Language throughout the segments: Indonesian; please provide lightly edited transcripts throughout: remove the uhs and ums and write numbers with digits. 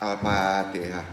Al-Fatihah.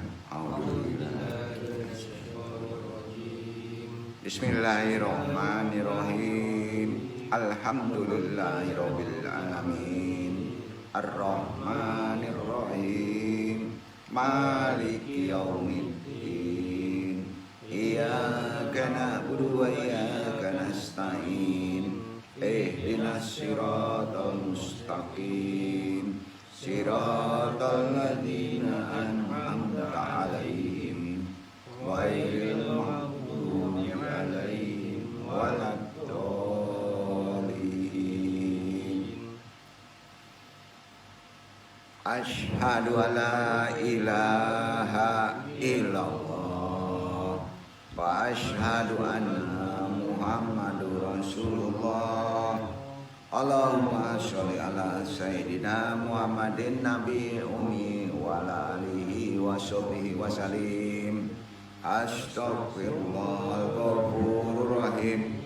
Bismillahirrahmanirrahim. Alhamdulillahirabbil alamin. Ar-Rahmanirrahim. Maliki yaumiddin. Iyyaka na'budu wa iyyaka nasta'in. Ihdinas siratal mustaqim. Siratal ladzina an'amta 'alaihim ghairil maghdubi 'alaihim waladdallin. Asyhadu an la ilaha illallah wa asyhadu anna Muhammadur Rasulullah. Allahumma sholli ala sayyidina Muhammadin nabiyil ummi wa ala alihi wa sahbihi wa salim. Astaghfirullahal ghafurur rahim.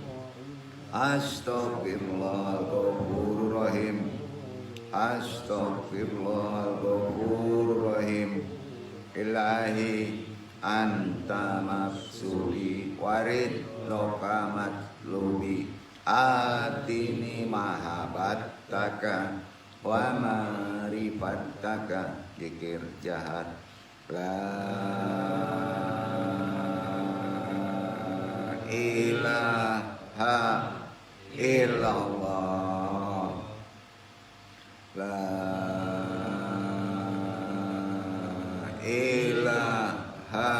Astaghfirullahal ghafurur rahim. Astaghfirullahal ghafurur rahim. Ilahi anta mafsuli warid rokamat lubi. Atini mahabattaka wa marifattaka. Zikir jahat. La ilaha illallah. La ilaha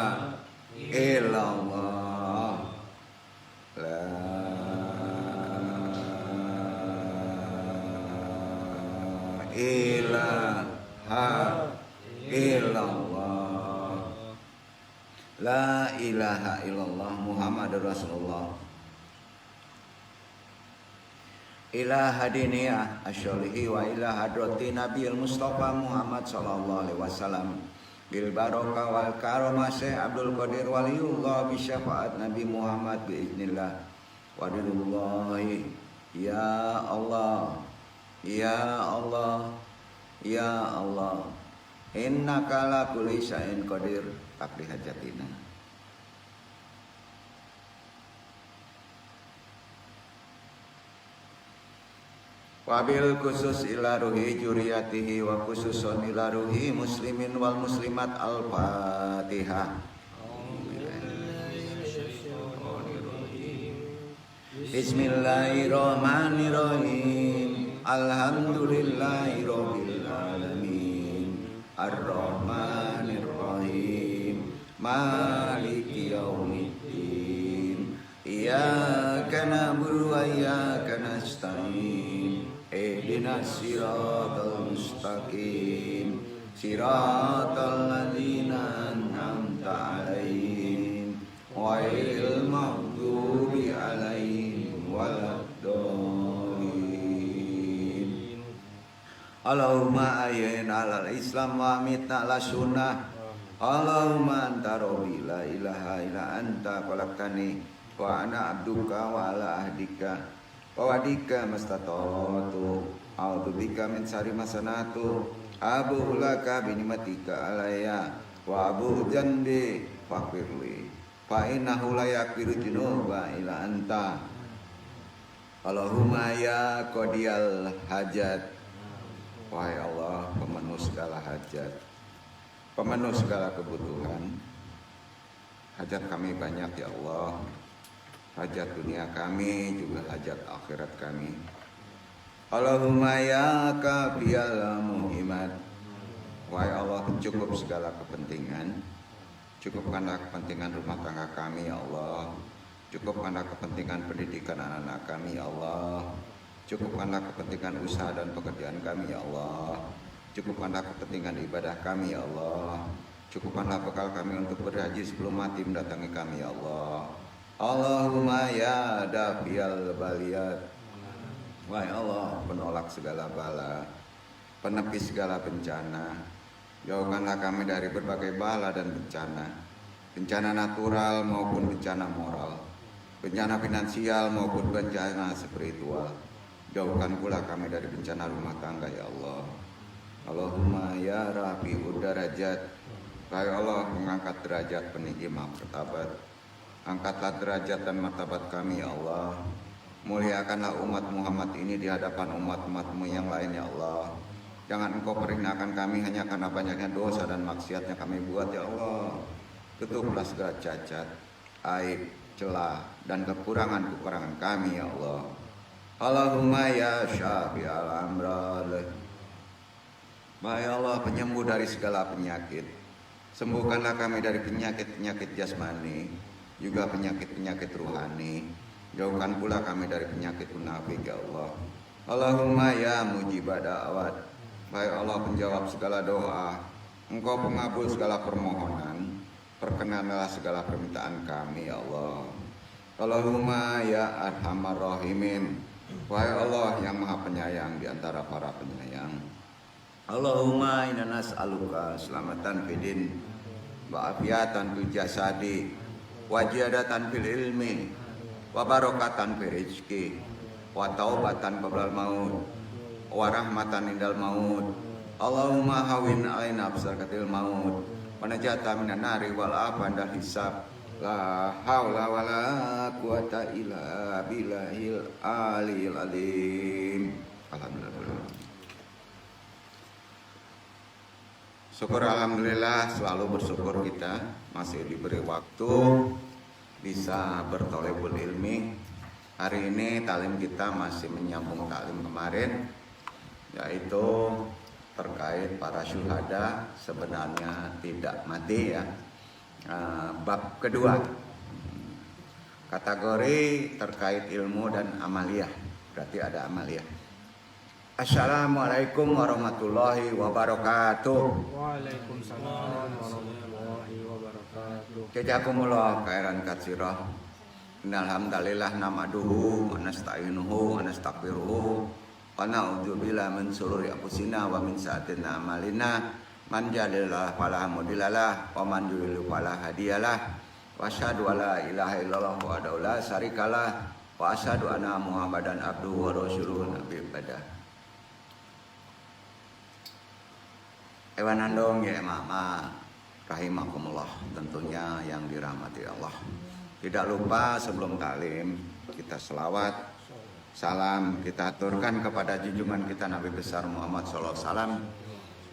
illallah. La ilaha illallah. La ilaha illallah Muhammadur Rasulullah. Ila hadiniyah asyolihi wa ila hadrati Nabiul Mustafa Muhammad sallallahu alaihi wasallam bil barokah wal karamah Syekh Abdul Qadir Waliullah bi syafaat Nabi Muhammad bi idznillah wa ridwanullahi. Ya Allah, ya Allah, ya Allah, innaka ala kulli syai'in qadir. Taqdi hajatina. Wabil khusus ila ruhi juriyatihi wa khususun ila ruhi muslimin wal muslimat. Al-Fatihah. Bismillahirrahmanirrahim. Alhamdulillahirabbil alamin. Ar-Rahmanirrahim. Maliki yaumiddin. Iyyaka na'budu wa iyyaka nasta'in. Ihdinas siratal mustaqim. Siratal ladzina an'amta 'alaihim ghairil maghdubi 'alaihim waladdallin. Allahumma ahyina 'alal Islam wa amitna 'ala sunnah. Allahumma anta rabbi la ilaha illa anta khalaqtani wa ana abduka wa ala ahdika wa wadika mastata'tu a'udzu bika min syarri ma sana'tu abu laka bi ni'matika alayya wa abu dzambi faghfirli fa innahu la yaghfiru dzunuba illa anta. Allahumma ya qadiyal hajat. Wahai Allah, pemenuh segala hajat, pemenuh segala kebutuhan. Hajat kami banyak ya Allah. Hajat dunia kami juga hajat akhirat kami. Allahumma ya kafiyal muhimat. Wahai Allah, cukup segala kepentingan. Cukupkanlah kepentingan rumah tangga kami ya Allah. Cukupkanlah kepentingan pendidikan anak-anak kami ya Allah. Cukupkanlah kepentingan usaha dan pekerjaan kami ya Allah. Cukupkanlah kepentingan ibadah kami ya Allah. Cukupkanlah bekal kami untuk berhaji sebelum mati mendatangi kami ya Allah. Allahumma ya dafiyal baliyat. Wahai Allah, penolak segala bala, penepis segala bencana. Jauhkanlah kami dari berbagai bala dan bencana. Bencana natural maupun bencana moral. Bencana finansial maupun bencana spiritual. Jauhkan pula kami dari bencana rumah tangga ya Allah. Allahumma ya rafi'ud darajat. Wahai Allah, mengangkat derajat peninggi martabat. Angkatlah derajat dan martabat kami ya Allah. Muliakanlah umat Muhammad ini di hadapan umat-umatmu yang lain ya Allah. Jangan engkau perinakan kami hanya karena banyaknya dosa dan maksiatnya kami buat ya Allah. Tutuplah segala cacat, aib, celah dan kekurangan-kekurangan kami ya Allah. Allahumma ya syafi'al amrad. Ya Allah, penyembuh dari segala penyakit. Sembuhkanlah kami dari penyakit-penyakit jasmani, juga penyakit-penyakit ruhani. Jauhkan pula kami dari penyakit munafik ya Allah. Allahumma ya mujibah da'wat. Wahai Allah, penjawab segala doa, Engkau pengabul segala permohonan. Perkenanlah segala permintaan kami ya Allah. Allahumma ya arhamar rahimin. Wahai Allah yang maha penyayang di antara para penyayang. Allahumma inna nas'aluka selamatan fidin wa afiatan fil jasadi wa ziyadatan fil ilmi wa barakatan fil rizqi wa taubatan qabla maut wa rahmatan indal maut. Allahumma hawin alaina absarkatil maut wa najata minan nari wal afan dal hisab. La haula wala quwata illa billahil aliyil azim. Alhamdulillah. Syukur alhamdulillah, selalu bersyukur kita masih diberi waktu bisa bertolebul ilmi. Hari ini talim kita masih menyambung talim kemarin, yaitu terkait para syuhada sebenarnya tidak mati ya. Bab kedua, kategori terkait ilmu dan amaliyah, berarti ada amaliyah. Assalamualaikum warahmatullahi wabarakatuh. Waalaikumsalam warahmatullahi wabarakatuh. Jazakumullah khairan katsirah. Innal hamdalillah nahmaduhu wa nasta'inuhu wa nastaghfiruhu wa na'udzu billahi min shururi anfusina wa min sayyiati a'malina. Man yahdihillahu fala mudhillalah wa man yudhlil fala hadiyalah. Wa asyhadu alla ilaha illallah wahdahu la syarikalah wa asyhadu anna Muhammadan abduhu wa rasuluhu nabi ibadah. Ewanandong ya mama rahimakumullah, tentunya yang dirahmati Allah. Tidak lupa sebelum talim kita selawat salam kita aturkan kepada junjungan kita Nabi besar Muhammad SAW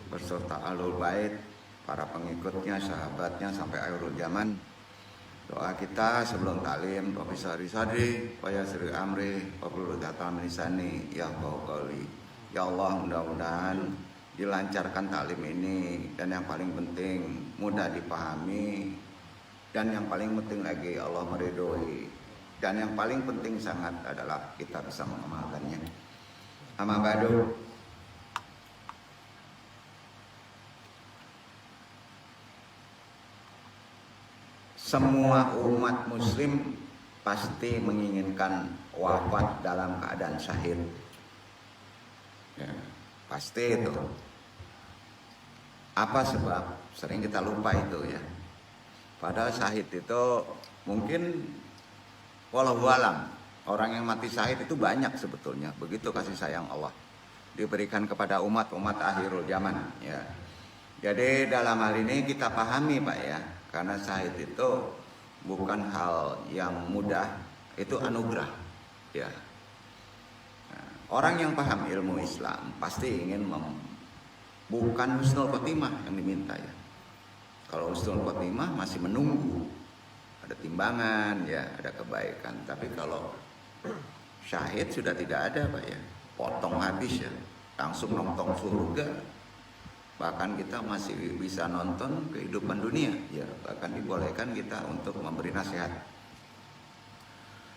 berserta alul bait, para pengikutnya, sahabatnya sampai akhir zaman. Doa kita sebelum talim, Profesor Sadri, wa yasri amri, wa qul min lisani ya qauli. Ya Allah, mudah-mudahan dilancarkan talim ini, dan yang paling penting mudah dipahami, dan yang paling penting lagi Allah meridhoi, dan yang paling penting sangat adalah kita bisa mengamalkannya. Amma ba'du. Semua umat muslim pasti menginginkan wafat dalam keadaan syahid ya, pasti itu. Apa sebab? Sering kita lupa itu ya. Padahal syahid itu mungkin wallahu alam, orang yang mati syahid itu banyak sebetulnya. Begitu kasih sayang Allah diberikan kepada umat-umat akhirul zaman ya. Jadi dalam hal ini kita pahami Pak ya, karena syahid itu bukan hal yang mudah, itu anugerah ya. Orang yang paham ilmu Islam pasti ingin bukan husnul khotimah yang diminta ya. Kalau husnul khotimah masih menunggu, ada timbangan ya, ada kebaikan. Tapi kalau syahid sudah tidak ada Pak ya, potong habis ya, langsung nonton surga. Bahkan kita masih bisa nonton kehidupan dunia ya, bahkan dibolehkan kita untuk memberi nasihat.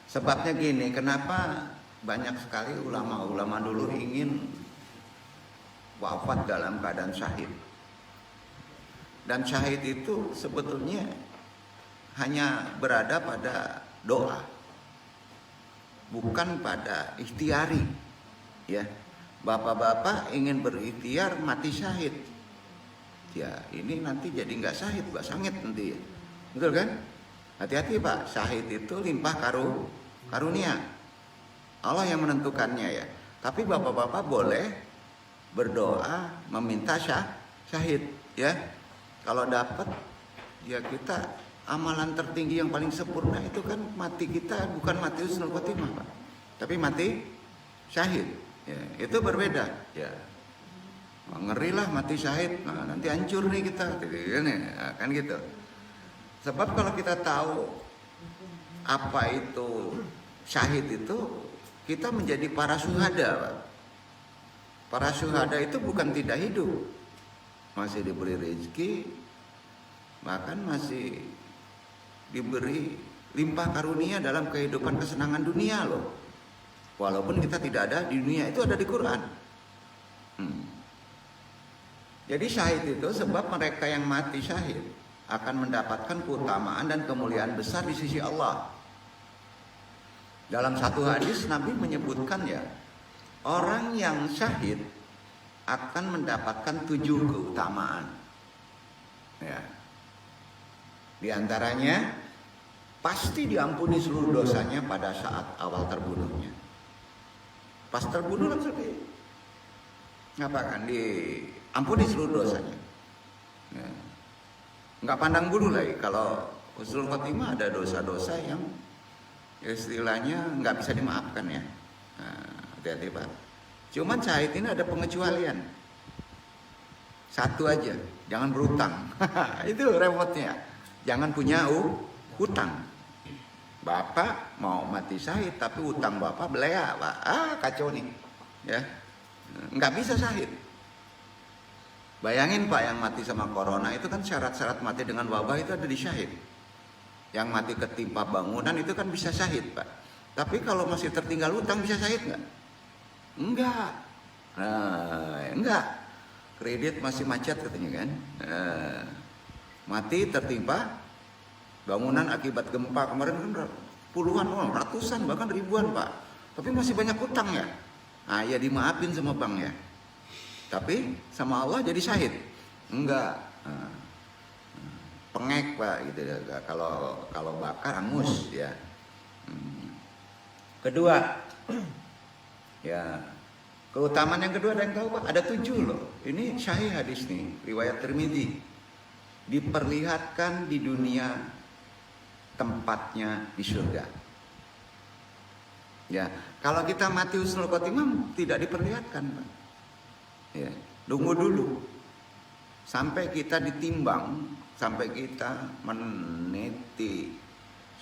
Sebabnya gini, kenapa banyak sekali ulama-ulama dulu ingin wafat dalam keadaan syahid. Dan syahid itu sebetulnya hanya berada pada doa, bukan pada ikhtiari ya. Bapak-bapak ingin berikhtiar mati syahid ya, ini nanti jadi nggak syahid, nggak sangit nanti ya. Betul kan? Hati-hati Pak, syahid itu limpah karunia Allah yang menentukannya ya. Tapi bapak-bapak boleh berdoa meminta syahid Ya, kalau dapat, ya kita amalan tertinggi yang paling sempurna itu kan mati kita bukan mati husnul khotimah, Pak, tapi mati syahid. Ya, itu berbeda. Ya, ngeri lah mati syahid. Nah, nanti hancur nih kita, kan gitu. Sebab kalau kita tahu apa itu syahid itu, kita menjadi para syuhada, Pak. Para syuhada itu bukan tidak hidup, masih diberi rezeki, bahkan masih diberi limpah karunia dalam kehidupan kesenangan dunia loh. Walaupun kita tidak ada di dunia, itu ada di Quran. Jadi syahid itu sebab mereka yang mati syahid akan mendapatkan keutamaan dan kemuliaan besar di sisi Allah. Dalam satu hadis Nabi menyebutkan ya, orang yang syahid akan mendapatkan 7 keutamaan. Ya. Di antaranya pasti diampuni seluruh dosanya pada saat awal terbunuhnya. Pas terbunuh langsung diampuni seluruh dosanya. Ya. Nggak pandang bulu lagi. Kalau husnul khotimah ada dosa-dosa yang istilahnya nggak bisa dimaafkan ya. Nah, hati-hati Pak. Cuman syahid ini ada pengecualian. Satu aja, jangan berutang. Itu repotnya. Jangan punya hutang. Bapak mau mati syahid tapi utang bapak belea, Pak. Kacau nih. Ya. Nggak bisa syahid. Bayangin Pak, yang mati sama corona itu kan syarat-syarat mati dengan wabah itu ada di syahid. Yang mati ketimpa bangunan itu kan bisa syahid Pak. Tapi kalau masih tertinggal hutang bisa syahid nggak? Enggak. Enggak. Kredit masih macet katanya kan. Mati tertimpa bangunan akibat gempa kemarin kan puluhan orang, ratusan bahkan ribuan Pak. Tapi masih banyak hutang ya. Nah, ya dimaafin sama bank ya. Tapi sama Allah jadi syahid? Enggak. Pengek Pak gitu ya. Kalau bakar angus ya. Kedua, ya keutamaan yang kedua ada yang tahu Pak? Ada 7 loh. Ini sahih hadis nih, riwayat Tirmidzi. Diperlihatkan di dunia tempatnya di surga. Ya, kalau kita mati husnul khotimah tidak diperlihatkan Pak. Ya, tunggu dulu sampai kita ditimbang, sampai kita meniti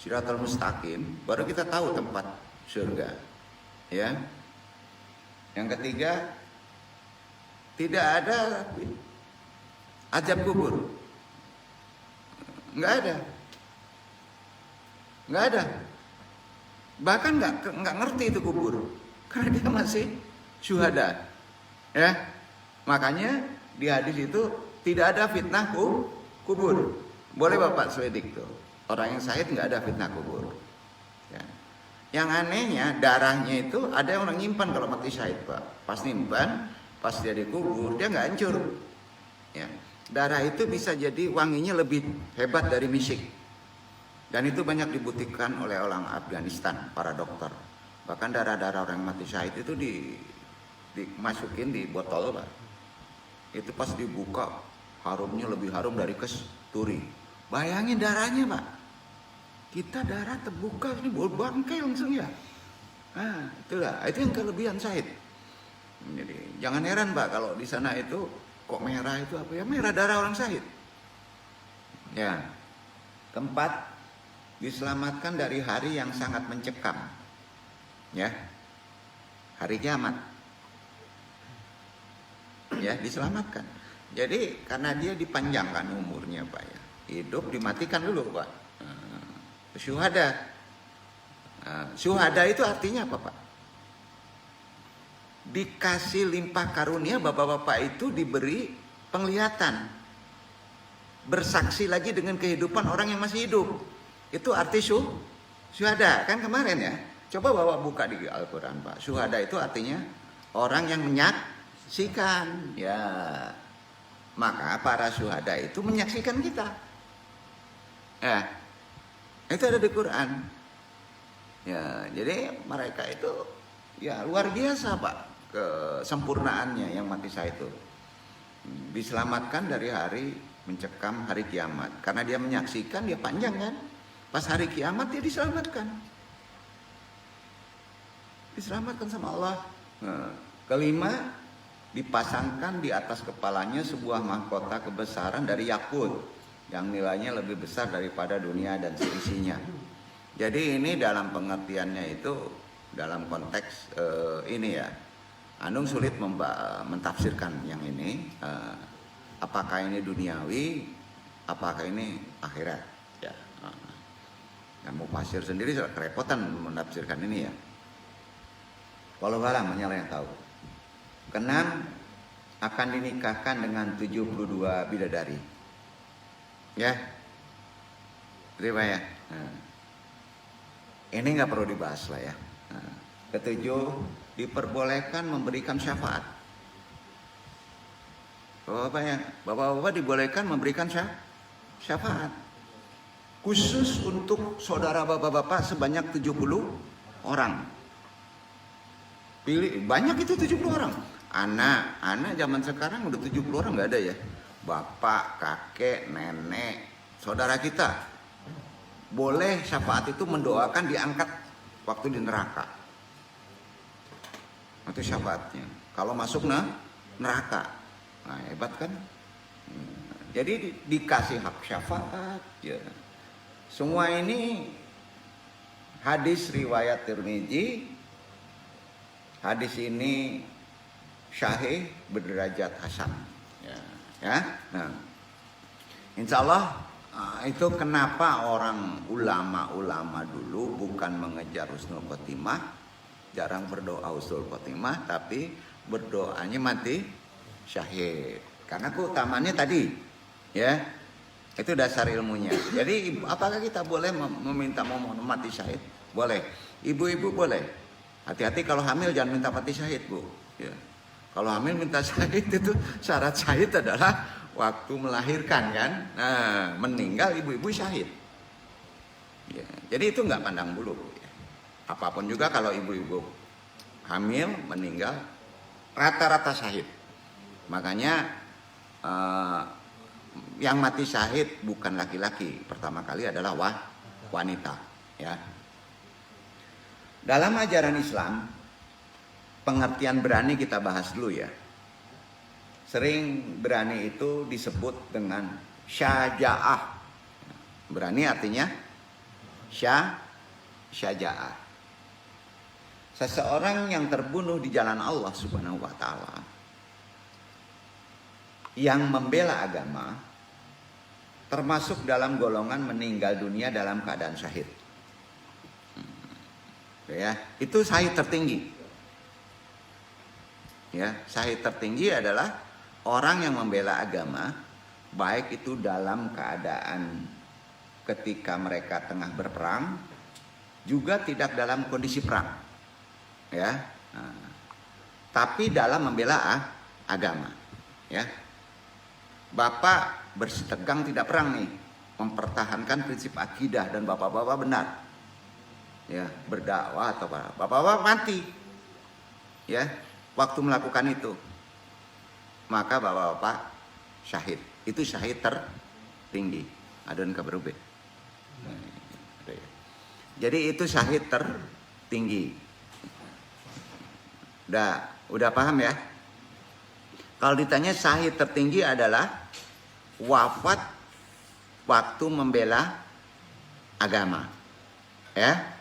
Shiratal Mustaqim, baru kita tahu tempat surga. Ya. Yang ketiga, tidak ada azab kubur. Enggak ada. Enggak ada. Bahkan enggak ngerti itu kubur. Karena dia masih syuhada. Ya. Makanya di hadis itu tidak ada fitnah kubur. Boleh Bapak selidik tuh. Orang yang syahid nggak ada fitnah kubur. Ya. Yang anehnya darahnya itu ada orang nyimpan kalau mati syahid Pak. Pas nyimpan, pas dia dikubur dia nggak hancur. Ya. Darah itu bisa jadi wanginya lebih hebat dari misik. Dan itu banyak dibuktikan oleh orang Afghanistan, para dokter. Bahkan darah-darah orang mati syahid itu dimasukin di botol Pak. Itu pas dibuka harumnya lebih harum dari kasturi. Bayangin darahnya Pak. Kita darah terbuka ini bau bangkai langsung ya. Nah, itulah itu yang kelebihan syahid. Jadi jangan heran Pak kalau di sana itu kok merah itu apa ya? Merah darah orang syahid. Ya. Keempat, diselamatkan dari hari yang sangat mencekam. Ya. Hari kiamat. Ya, diselamatkan. Jadi karena dia dipanjangkan umurnya Pak ya. Hidup dimatikan dulu Pak. Syuhada. Syuhada itu artinya apa Pak? Dikasih limpah karunia, bapak-bapak itu diberi penglihatan. Bersaksi lagi dengan kehidupan orang yang masih hidup. Itu arti syuhada. Kan kemarin ya. Coba Bapak buka di Al-Quran Pak. Syuhada itu artinya orang yang menyaksikan. Ya. Maka para syuhada itu menyaksikan kita. Ya. Itu ada di Quran. Ya, jadi mereka itu ya luar biasa Pak kesempurnaannya yang mati syahid itu. diselamatkan dari hari mencekam hari kiamat. Karena dia menyaksikan, dia panjang kan. Pas hari kiamat dia diselamatkan. Diselamatkan sama Allah. Nah, kelima, dipasangkan di atas kepalanya sebuah mahkota kebesaran dari yakut yang nilainya lebih besar daripada dunia dan seisinya. Jadi ini dalam pengertiannya itu dalam konteks ini ya. Anung sulit mentafsirkan yang ini. Apakah ini duniawi, apakah ini akhirat? Ya. Yang mau pasir sendiri kerepotan menafsirkan ini ya. Walau alam hanya yang tahu. Keenam, akan dinikahkan dengan 72 bidadari. Ya. Terima ya. Nah. Ini nggak perlu dibahas lah ya. Nah. Ketujuh, diperbolehkan memberikan syafaat. Bapak-bapak dibolehkan memberikan syafaat. Khusus untuk saudara bapak-bapak sebanyak 70 orang. Pilih banyak itu 70 orang. Anak zaman sekarang udah 70 orang nggak ada ya. Bapak, kakek, nenek, saudara kita. Boleh syafaat itu mendoakan diangkat waktu di neraka. Itu syafaatnya. Kalau masuk neraka. Nah, hebat kan? Jadi dikasih hak syafaat ya. Semua ini hadis riwayat Tirmidzi. Hadis ini syahih berderajat hasan. Ya. Nah, insya Allah itu kenapa orang ulama-ulama dulu bukan mengejar husnul khotimah, jarang berdoa husnul khotimah, tapi berdoanya mati syahid. Karena keutamaannya tadi, ya, itu dasar ilmunya. Jadi apakah kita boleh meminta mati syahid? Boleh. Ibu-ibu boleh. Hati-hati kalau hamil jangan minta mati syahid, Bu. Ya. Kalau hamil minta syahid itu syarat syahid adalah waktu melahirkan kan. Nah, meninggal ibu-ibu syahid. Ya. Jadi itu nggak pandang bulu. Ya. Apapun juga kalau ibu-ibu hamil meninggal rata-rata syahid. Makanya yang mati syahid bukan laki-laki. Pertama kali adalah wanita. Ya. Dalam ajaran Islam, pengertian berani kita bahas dulu ya. Sering berani itu disebut dengan syaja'ah. Berani artinya syaja'ah. Seseorang yang terbunuh di jalan Allah Subhanahu wa taala, yang membela agama, termasuk dalam golongan meninggal dunia dalam keadaan syahid. Ya, itu syahid tertinggi. Ya, syahid tertinggi adalah orang yang membela agama, baik itu dalam keadaan ketika mereka tengah berperang, juga tidak dalam kondisi perang. Ya, tapi dalam membela agama. Ya, Bapak bersih tegang tidak perang nih, mempertahankan prinsip akidah dan bapak-bapak benar. Ya, berdakwah atau apa, bapak-bapak mati ya waktu melakukan itu, maka bapak-bapak syahid. Itu syahid tertinggi. Adon kabarube. Jadi itu syahid tertinggi. Udah paham ya? Kalau ditanya syahid tertinggi adalah wafat waktu membela agama. Ya?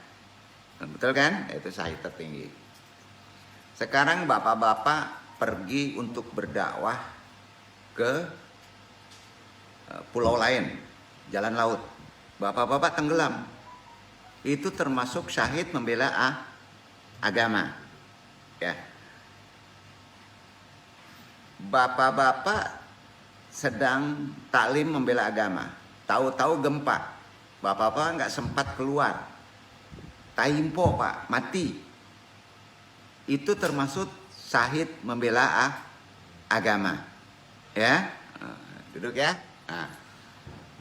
Betul kan? Itu syahid tertinggi. Sekarang bapak-bapak pergi untuk berdakwah ke pulau lain, jalan laut. Bapak-bapak tenggelam. Itu termasuk syahid membela agama. Ya. Bapak-bapak sedang taklim membela agama. Tahu-tahu gempa. Bapak-bapak nggak sempat keluar. Taimpo Pak, mati. Itu termasuk syahid membela agama. Ya, duduk ya. Nah,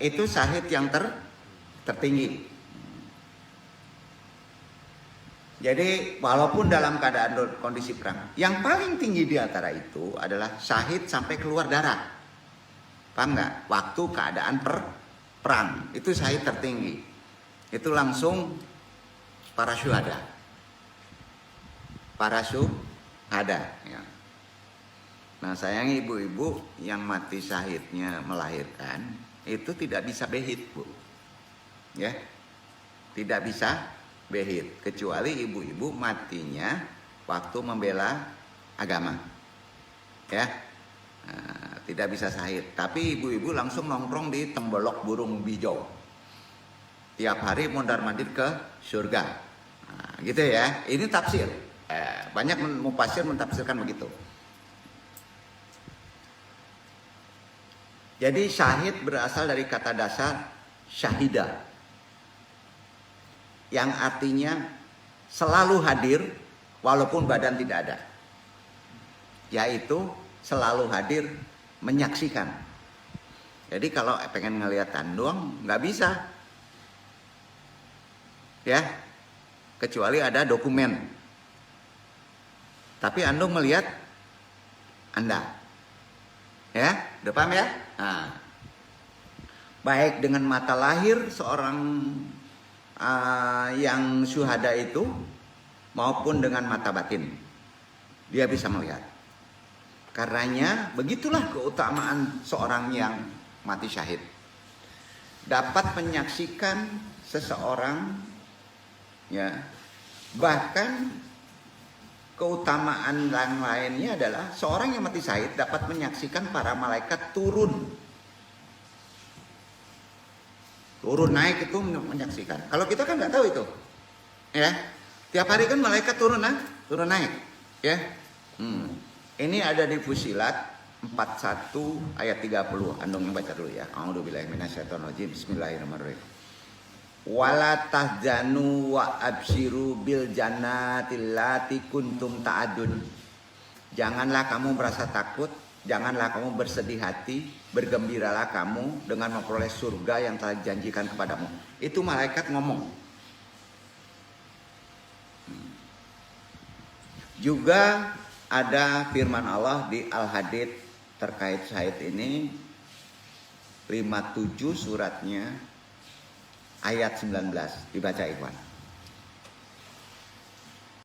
itu syahid yang tertinggi. Jadi walaupun dalam keadaan kondisi perang, yang paling tinggi di antara itu adalah syahid sampai keluar darah. Paham nggak? Waktu keadaan perang itu syahid tertinggi. Itu langsung para syuhada. Para syuhada. Ya. Nah sayang ibu-ibu yang mati syahidnya melahirkan itu tidak bisa behit, Bu. Ya, tidak bisa behit kecuali ibu-ibu matinya waktu membela agama. Ya, nah, tidak bisa syahid. Tapi ibu-ibu langsung nongkrong di tembolok burung bijau. Tiap hari mondar-mandir ke surga. Nah, gitu ya. Ini tafsir. Banyak mufassir mentafsirkan begitu. Jadi syahid berasal dari kata dasar syahida, yang artinya selalu hadir walaupun badan tidak ada. Yaitu selalu hadir menyaksikan. Jadi kalau pengen ngelihat doang nggak bisa. Ya, kecuali ada dokumen. Tapi Andung melihat Anda. Ya, udah paham ya? Nah, baik dengan mata lahir seorang yang syuhada itu maupun dengan mata batin, dia bisa melihat. Karenanya begitulah keutamaan seorang yang mati syahid. Dapat menyaksikan seseorang, ya, bahkan keutamaan yang lainnya adalah seorang yang mati syahid dapat menyaksikan para malaikat turun naik itu menyaksikan. Kalau kita kan nggak tahu itu, ya. Tiap hari kan malaikat turun naik, ya. Ini ada di Fusilat 41 ayat 30. Andong yang baca dulu ya. A'udzubillahi minasyaitonirrajim. Bismillahirrahmanirrahim. Wala tahzanu wa abshiru bil jannatil lati kuntum ta'adun. Janganlah kamu merasa takut, janganlah kamu bersedih hati, bergembiralah kamu dengan memperoleh surga yang telah dijanjikan kepadamu. Itu malaikat ngomong. Juga ada firman Allah di Al-Hadid terkait syahid ini, 57 suratnya ayat 19, dibaca ikhwan.